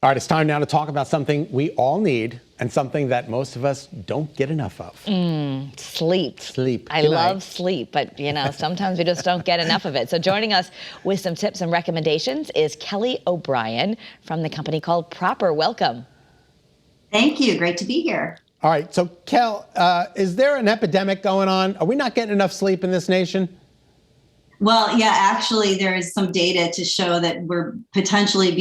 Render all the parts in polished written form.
All right, it's time now to talk about something we all need and something that most of us don't get enough of. Sleep. Sleep. I love sleep, but sometimes we just don't get enough of it. So joining us with some tips and recommendations is Kelly O'Brien from the company called Proper. Welcome. Thank you. Great to be here. All right, so Kel, is there an epidemic going on? Are we not getting enough sleep in this nation? Well, yeah, actually, there is some data to show that we're potentially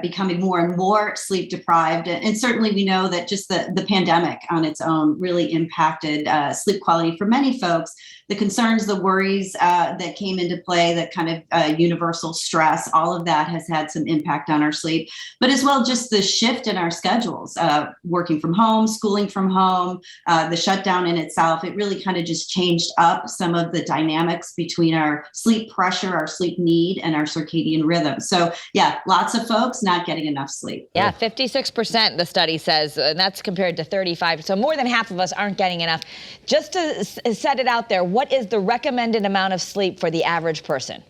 becoming more and more sleep deprived. And certainly we know that just the pandemic on its own really impacted sleep quality for many folks. The concerns, the worries that came into play, that kind of universal stress, all of that has had some impact on our sleep. But as well, just the shift in our schedules, working from home, schooling from home, the shutdown in itself, it really kind of just changed up some of the dynamics between our sleep pressure, our sleep need, and our circadian rhythm. So yeah, lots of folks not getting enough sleep. Yeah, 56% the study says, and that's compared to 35. So more than half of us aren't getting enough. Just to set it out there, what is the recommended amount of sleep for the average person?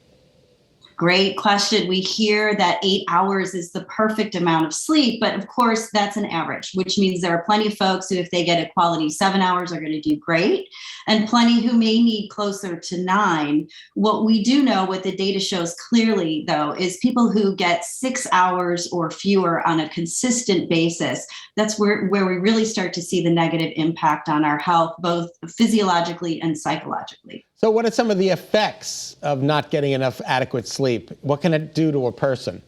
Great question. We hear that 8 hours is the perfect amount of sleep, but of course that's an average, which means there are plenty of folks who, if they get a quality 7 hours, are going to do great, and plenty who may need closer to 9. What we do know, what the data shows clearly, though, is people who get 6 hours or fewer on a consistent basis, that's where we really start to see the negative impact on our health, both physiologically and psychologically. So what are some of the effects of not getting enough adequate sleep? What can it do to a person?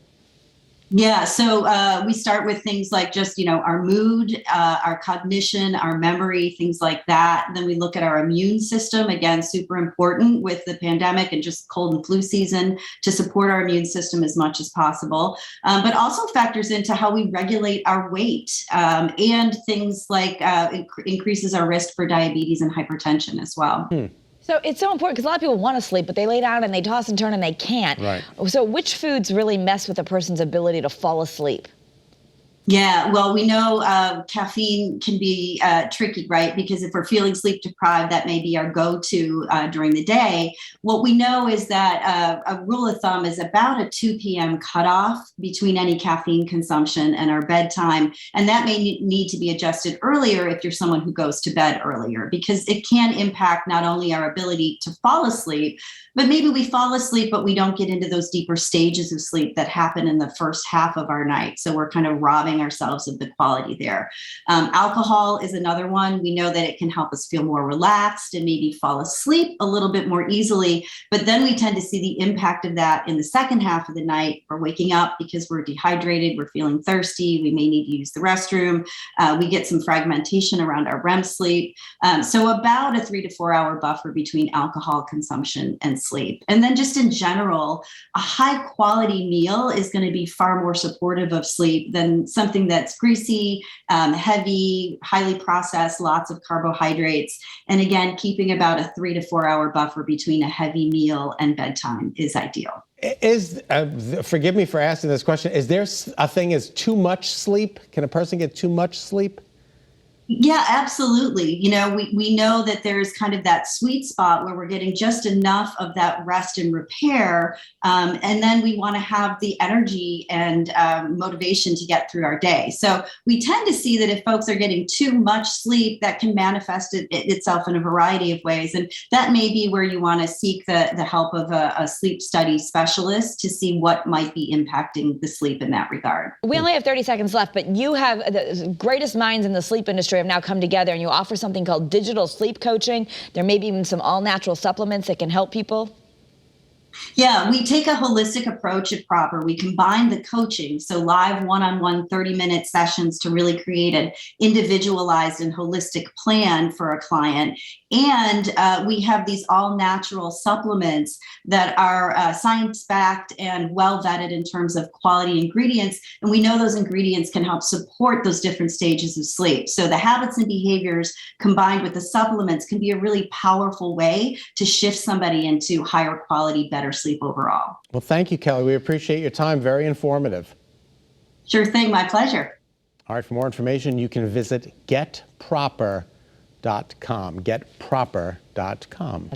Yeah, so we start with things like just, our mood, our cognition, our memory, things like that. Then we look at our immune system, again, super important with the pandemic and just cold and flu season, to support our immune system as much as possible. But also factors into how we regulate our weight, and things like increases our risk for diabetes and hypertension as well. So it's so important because a lot of people want to sleep, but they lay down and they toss and turn and they can't. Right. So which foods really mess with a person's ability to fall asleep? Yeah, well, we know caffeine can be tricky, right? Because if we're feeling sleep deprived, that may be our go-to during the day. What we know is that a rule of thumb is about a 2 p.m. cutoff between any caffeine consumption and our bedtime. And that may need to be adjusted earlier if you're someone who goes to bed earlier, because it can impact not only our ability to fall asleep, but maybe we fall asleep, but we don't get into those deeper stages of sleep that happen in the first half of our night. So we're kind of robbing ourselves of the quality there. Alcohol is another one. We know that it can help us feel more relaxed and maybe fall asleep a little bit more easily. But then we tend to see the impact of that in the second half of the night. We're waking up because we're dehydrated, we're feeling thirsty, we may need to use the restroom. We get some fragmentation around our REM sleep. So about a 3 to 4 hour buffer between alcohol consumption and sleep. And then just in general, a high quality meal is going to be far more supportive of sleep than something that's greasy, heavy, highly processed, lots of carbohydrates. And again, keeping about a 3 to 4 hour buffer between a heavy meal and bedtime is ideal. Forgive me for asking this question, is there a thing as too much sleep? Can a person get too much sleep? Yeah, absolutely. We know that there's kind of that sweet spot where we're getting just enough of that rest and repair. And then we want to have the energy and motivation to get through our day. So we tend to see that if folks are getting too much sleep, that can manifest itself in a variety of ways. And that may be where you want to seek the help of a sleep study specialist to see what might be impacting the sleep in that regard. We only have 30 seconds left, but you have the greatest minds in the sleep industry have now come together, and you offer something called digital sleep coaching. There may be even some all-natural supplements that can help people. Yeah, we take a holistic approach at Proper. We combine the coaching, so live one-on-one 30-minute sessions to really create an individualized and holistic plan for a client. And we have these all-natural supplements that are science-backed and well-vetted in terms of quality ingredients. And we know those ingredients can help support those different stages of sleep. So the habits and behaviors combined with the supplements can be a really powerful way to shift somebody into higher quality, better sleep overall. Well, thank you, Kelly. We appreciate your time. Very informative. Sure thing. My pleasure. All right. For more information, you can visit getproper.com. Getproper.com.